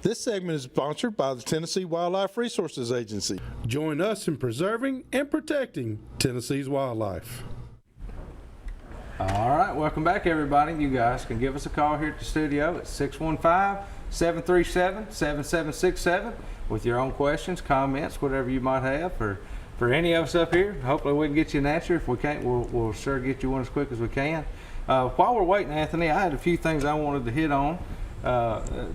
This segment is sponsored by the Tennessee Wildlife Resources Agency. Join us in preserving and protecting Tennessee's wildlife. All right, welcome back, everybody. You guys can give us a call here at the studio at 615-737-7767 with your own questions, comments, whatever you might have for any of us up here. Hopefully we can get you an answer. If we can't, we'll sure get you one as quick as we can. While we're waiting, Anthony, I had a few things I wanted to hit on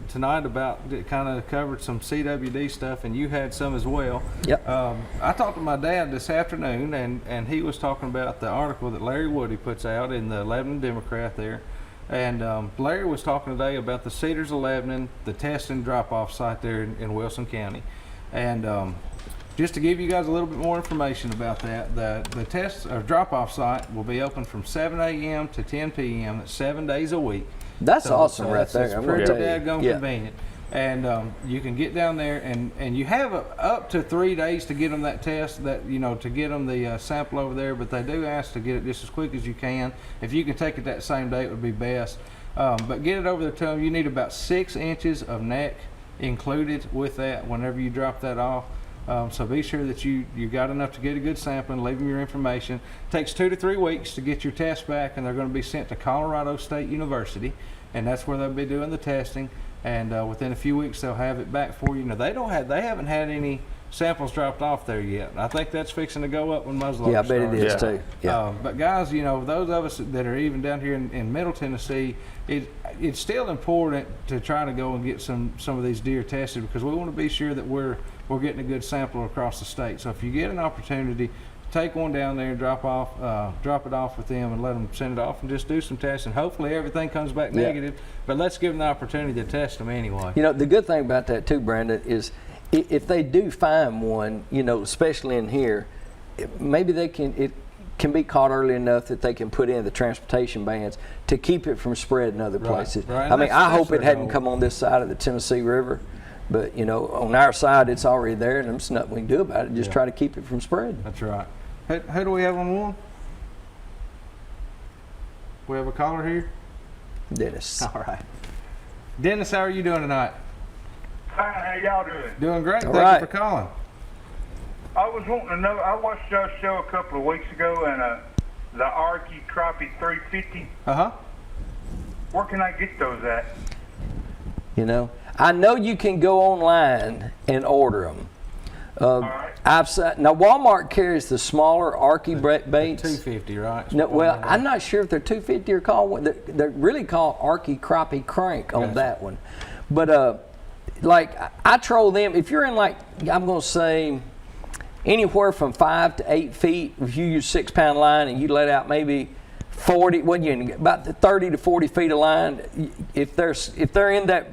tonight about, kind of covered some CWD stuff, and you had some as well. Yep. I talked to my dad this afternoon, and he was talking about the article that Larry Woody puts out in the Lebanon Democrat there. And Larry was talking today about the Cedars of Lebanon, the test and drop-off site there in Wilson County. And just to give you guys a little bit more information about that, the test or drop-off site will be open from 7 a.m. to 10 p.m. 7 days a week. That's awesome right there. It's pretty daggone convenient. And you can get down there, and you have up to 3 days to get them that test, to get them the sample over there, but they do ask to get it just as quick as you can. If you can take it that same day, it would be best. But get it over there to them. You need about 6 inches of neck included with that whenever you drop that off. So be sure that you got enough to get a good sample and leave them your information. It takes 2 to 3 weeks to get your test back, and they're going to be sent to Colorado State University, and that's where they'll be doing the testing. And within a few weeks they'll have it back for you. Now they haven't had any samples dropped off there yet. I think that's fixing to go up when muzzleloaders. Yeah, I bet it is too. Yeah. But guys, those of us that are even down here in Middle Tennessee, it's still important to try to go and get some of these deer tested, because we want to be sure that we're getting a good sample across the state. So if you get an opportunity, take one down there and drop it off with them and let them send it off and just do some testing. Hopefully everything comes back negative, but let's give them the opportunity to test them anyway. The good thing about that too, Brandon, is if they do find one, especially in here, maybe it can be caught early enough that they can put in the transportation bans to keep it from spreading other places. Right. I mean, I hope it hadn't come on this side of the Tennessee River. But, on our side, it's already there, and there's nothing we can do about it. Just try to keep it from spreading. That's right. Who do we have on one? We have a caller here? Dennis. All right. Dennis, how are you doing tonight? Hi, how y'all doing? Doing great. All Thank right. you for calling. I was wanting to know, I watched your show a couple of weeks ago, and the Arky Crappie 350. Uh-huh. Where can I get those at? I know you can go online and order them. All right. Now Walmart carries the smaller Arky baits. 250, right? No, well, I'm not sure if they're 250 or called. They're really called Arky Crappie Crank on that one. But like I troll them. If you're in I'm gonna say anywhere from 5 to 8 feet. If you use 6-pound line and you let out maybe 40, about 30 to 40 feet of line. If they're in that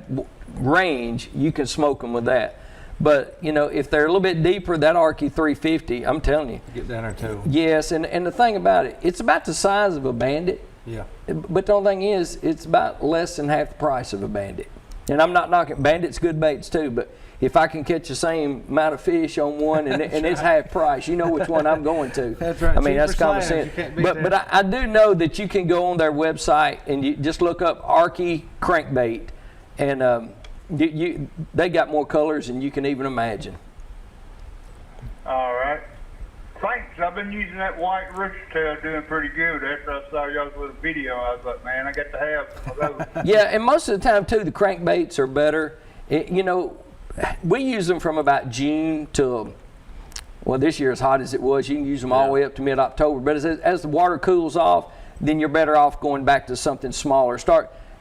range, you can smoke them with that. But if they're a little bit deeper, that Arky 350, I'm telling you, Get down there too. yes. And the thing about it, it's about the size of a Bandit. Yeah. But the only thing is, it's about less than half the price of a Bandit. And I'm not knocking Bandit's good baits too, but if I can catch the same amount of fish on one and it's half price, you know which one I'm going to. That's right. I mean, that's Cheaper common slabs. sense. You can't beat But I do know that you can go on their website and you just look up Arky crankbait, and they got more colors than you can even imagine. All right. Thanks. I've been using that white rooster tail, doing pretty good. After I saw y'all with a video, I was like, man, I got to have some of those. Yeah, and most of the time too, the crankbaits are better. We use them from about June till, well, this year as hot as it was, you can use them all the way up to mid-October. But as the water cools off, then you're better off going back to something smaller.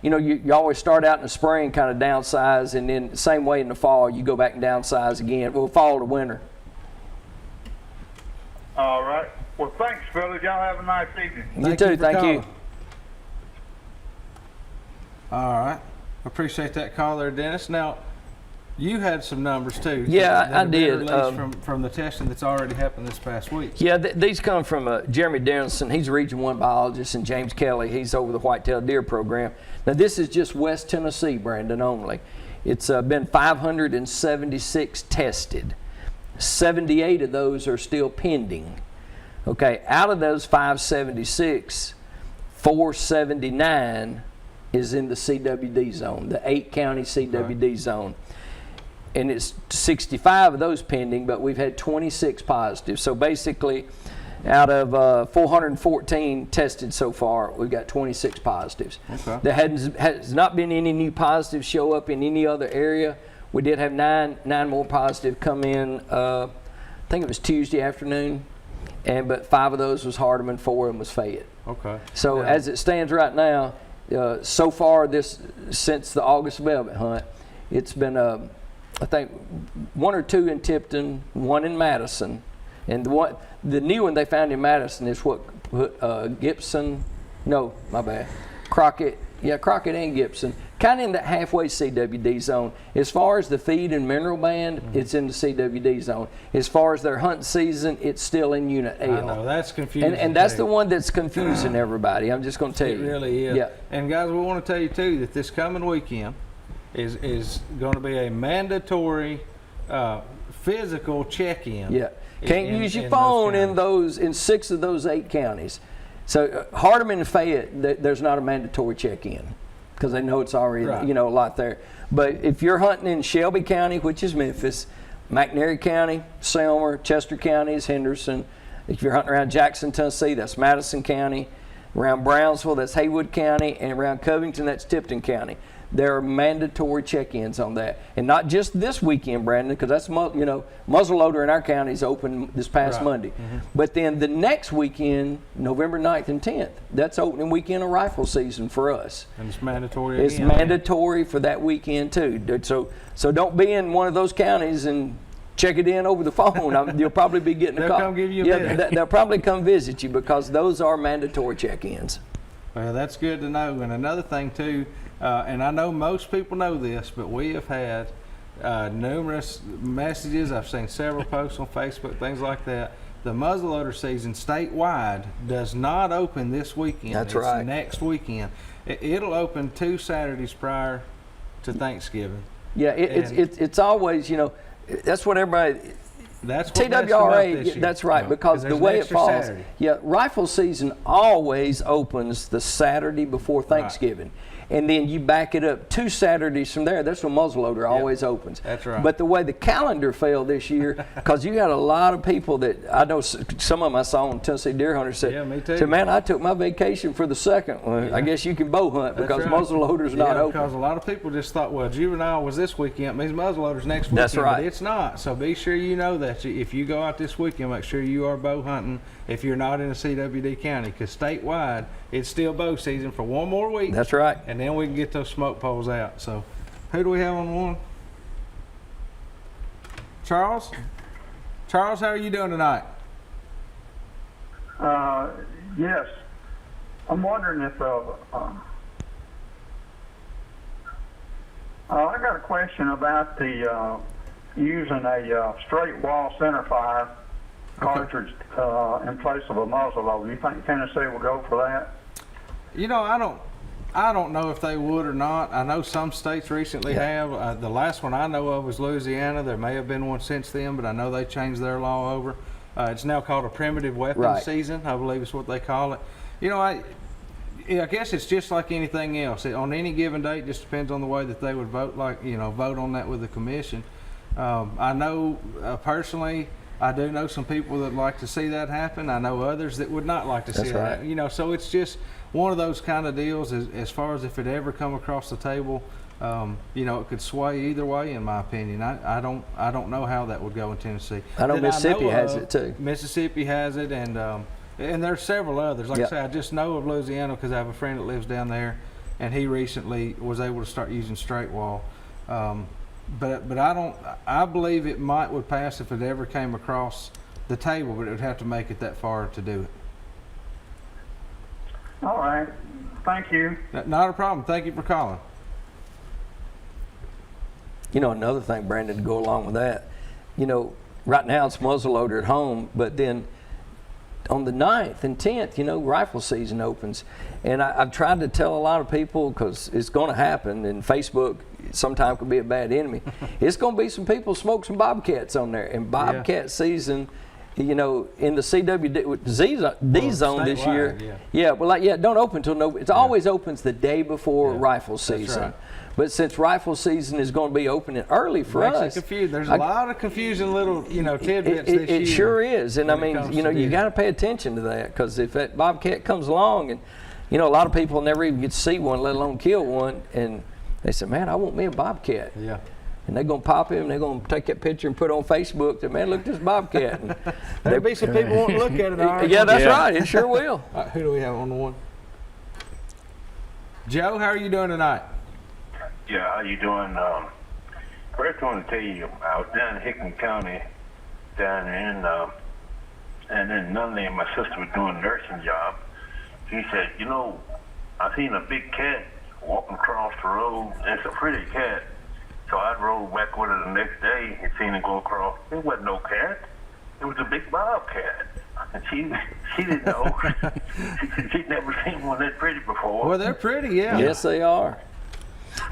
You always start out in the spring kind of downsize, and then the same way in the fall, you go back and downsize again. Well, fall to winter. All right. Well, thanks, fellas. Y'all have a nice evening. You too. Thank you. All right. Appreciate that call there, Dennis. Now, you had some numbers too. Yeah, I did. From the testing that's already happened this past week. Yeah, these come from Jeremy Dennison. He's a Region 1 biologist, and James Kelly. He's over the white-tailed deer program. Now, this is just West Tennessee, Brandon, only. It's been 576 tested. 78 of those are still pending. Okay, out of those 576, 479 is in the CWD zone, the 8-county CWD zone. And it's 65 of those pending, but we've had 26 positive. So basically, out of 414 tested so far, we've got 26 positives. Okay. There has not been any new positives show up in any other area. We did have nine more positive come in, I think it was Tuesday afternoon, but 5 of those was Hardeman, 4 of them was Fayette. Okay. So as it stands right now, so far since the August velvet hunt, it's been I think 1 or 2 in Tipton, 1 in Madison, and the new one they found in Madison is Gibson. No, my bad. Crockett. Yeah, Crockett and Gibson, kind of in that halfway CWD zone. As far as the feed and mineral band, it's in the CWD zone. As far as their hunt season, it's still in Unit L. I know, that's confusing. And that's the one that's confusing everybody. I'm just going to tell you. It really is. Yeah. And guys, we want to tell you too that this coming weekend is going to be a mandatory physical check-in. Yeah. Can't use your phone in 6 of those 8 counties. So Hardeman and Fayette, there's not a mandatory check-in because they know it's already a lot there. But if you're hunting in Shelby County, which is Memphis, McNairy County, Selmer, Chester County is Henderson. If you're hunting around Jackson, Tennessee, that's Madison County. Around Brownsville, that's Haywood County, and around Covington, that's Tipton County. There are mandatory check-ins on that, and not just this weekend, Brandon, because that's muzzleloader in our county is open this past Monday. But then the next weekend, November 9th and 10th, that's opening weekend of rifle season for us. And it's mandatory. It's mandatory for that weekend too. So don't be in one of those counties and check it in over the phone. You'll probably be getting a call. They'll come give you a visit. They'll probably come visit you because those are mandatory check-ins. Well, that's good to know. And another thing too, and I know most people know this, but we have had numerous messages. I've seen several posts on Facebook, things like that. The muzzleloader season statewide does not open this weekend. That's right. It's next weekend. It'll open 2 Saturdays prior to Thanksgiving. Yeah, it's always, that's what everybody. That's what TWRA, that's right, because the way it falls. Saturday. Yeah, rifle season always opens the Saturday before Thanksgiving. And then you back it up 2 Saturdays from there. That's when muzzleloader always opens. That's right. But the way the calendar fell this year, because you had a lot of people that I know, some of them I saw on Tennessee Deer Hunter said, me too. said, man, I took my vacation for the 2nd. Well, I guess you can bow hunt because muzzleloader's not open. Because a lot of people just thought, well, juvenile was this weekend, means muzzleloader's next weekend. That's right. But it's not. So be sure you know that. If you go out this weekend, make sure you are bow hunting if you're not in a CWD county, because statewide, it's still bow season for 1 more week. That's right. And then we can get those smoke poles out. So who do we have on one? Charles? Charles, how are you doing tonight? Yes. I'm wondering if I got a question about the using a straight wall centerfire cartridge in place of a muzzleloader. You think Tennessee will go for that? I don't know if they would or not. I know some states recently have. The last one I know of was Louisiana. There may have been one since then, but I know they changed their law over. It's now called a primitive weapons season, I believe is what they call it. I guess it's just like anything else. On any given day, it just depends on the way that they would vote. Vote on that with the commission. I know personally, I do know some people that like to see that happen. I know others that would not like to see that. So it's just one of those kind of deals. As far as if it ever come across the table, it could sway either way. In my opinion, I don't know how that would go in Tennessee. I know Mississippi has it too. Mississippi has it, and there's several others. Like I say, I just know of Louisiana because I have a friend that lives down there, and he recently was able to start using straight wall. But I believe it would pass if it ever came across the table, but it would have to make it that far to do it. All right. Thank you. Not a problem. Thank you for calling. Another thing, Brandon, to go along with that, right now it's muzzleloader at home, but then on the 9th and 10th, rifle season opens. And I've tried to tell a lot of people, because it's going to happen, and Facebook sometimes can be a bad enemy. It's going to be some people smoke some bobcats on there, and bobcat season you know, in the CWD zone this year, yeah. well, like, it don't open till it always opens the day before rifle season. right. But since rifle season is going to be opening early for us, confused. There's a lot of confusing little, tidbits this year. it sure is. And I mean, you deer. got to pay attention to that, because if that bobcat comes along, and a lot of people never even get to see one, let alone kill one, and they say, man, I want me a bobcat. Yeah. And they're going to pop him, they're going to take that picture and put it on Facebook, that, man, look at this bobcat. And There'll be some people want to look at it. All right. Yeah, that's right. It sure will. Who do we have on the one? Joe, how are you doing tonight? Yeah, how you doing? First, I want to tell you, I was down in Hickman County, down in, and then Nunley and my sister were doing a nursing job. She said, I seen a big cat walking across the road, and it's a pretty cat. So I rode back with her the next day and seen it go across. It wasn't no cat. It was a big bobcat. And she didn't know. She'd never seen one that pretty before. Well, they're pretty, yeah. Yes, they are.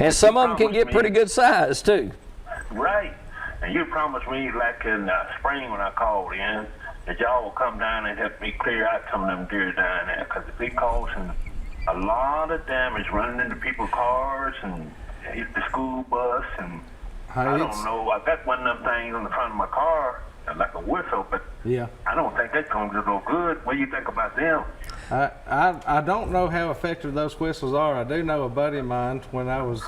And some of them can get pretty good size, too. Right. And you promised me, like in spring when I called in, that y'all will come down and help me clear out some of them deer down there, because it be causing a lot of damage, running into people's cars and hit the school bus, and I don't know. I got one of them things on the front of my car, like a whistle, but yeah, I don't think that's going to do no good. What do you think about them? I don't know how effective those whistles are. I do know a buddy of mine, when I was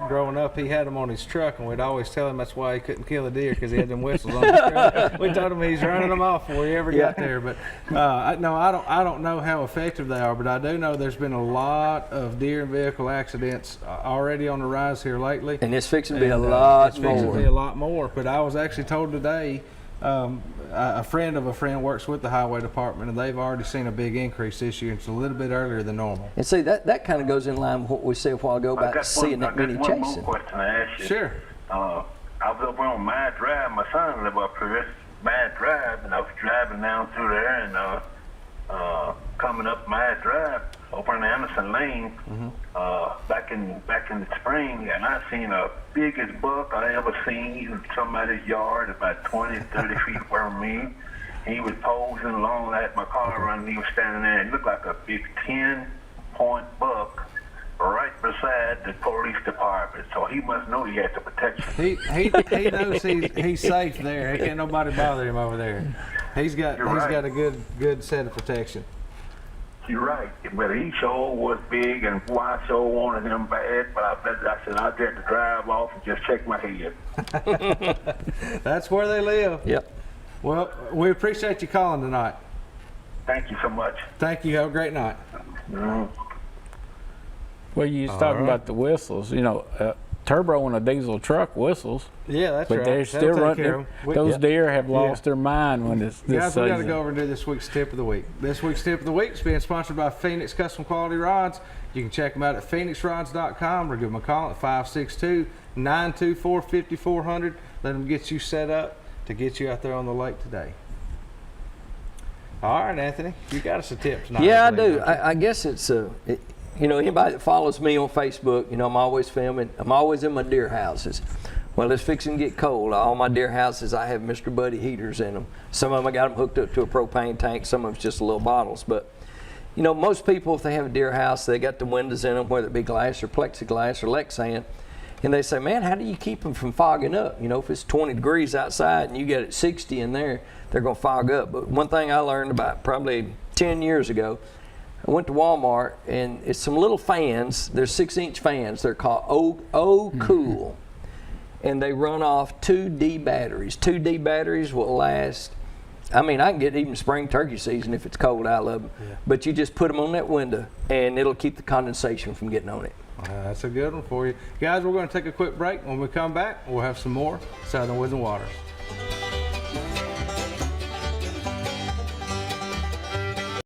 growing up, he had them on his truck, and we'd always tell him that's why he couldn't kill a deer, because he had them whistles on his truck. We told him he's running them off before he ever got there. But no, I don't know how effective they are, but I do know there's been a lot of deer and vehicle accidents already on the rise here lately. And it's fixing to be a lot it's more. fixing to be a lot more. But I was actually told today, a friend of a friend works with the highway department, and they've already seen a big increase this year. It's a little bit earlier than normal. And see, that kind of goes in line with what we said a while ago about seeing that many chasing. One more question to ask you. Sure. I was over on Mad Drive. My son lived up here. It's Mad Drive, and I was driving down through there and coming up Mad Drive over in Anderson Lane back in the spring, and I seen a biggest buck I ever seen in somebody's yard, about 20, 30 feet from me. He was posing along that my car running. He was standing there. It looked like a big 10-point buck right beside the police department. So he must know he had the protection. He knows he's safe there. Can't nobody bother him over there. He's got a good set of protection. You're right, but he sure was big, and boy, I sure wanted him bad. But I said I'd have to drive off and just shake my head. That's where they live. Yep. Well, we appreciate you calling tonight. Thank you so much. Thank you. Have a great night. Well, you was talking about the whistles. Turbo on a diesel truck whistles. Yeah, that's but right. they're still running. Those deer have lost their mind when it's this Guys, season. we got to go over and do this week's tip of the week. This week's tip of the week is being sponsored by Phoenix Custom Quality Rods. You can check them out at phoenixrods.com or give them a call at 562-924-5400. Let them get you set up to get you out there on the lake today. All right, Anthony, you got us a tip tonight. Yeah, I do. I guess it's anybody that follows me on Facebook, I'm always filming. I'm always in my deer houses. Well, it's fixing to get cold. All my deer houses, I have Mr. Buddy heaters in them. Some of them I got them hooked up to a propane tank. Some of it's just little bottles. But, most people, if they have a deer house, they got the windows in them, whether it be glass or plexiglass or Lexan. And they say, man, how do you keep them from fogging up? If it's 20 degrees outside and you get it 60 in there, they're going to fog up. But one thing I learned about probably 10 years ago, I went to Walmart, and it's some little fans. They're 6-inch fans. They're called Cool. And they run off 2D batteries. 2D batteries will last, I can get even spring turkey season if it's cold. I love them. Yeah. But you just put them on that window, and it'll keep the condensation from getting on it. That's a good one for you. Guys, we're going to take a quick break. When we come back, we'll have some more Southern Woods and Waters.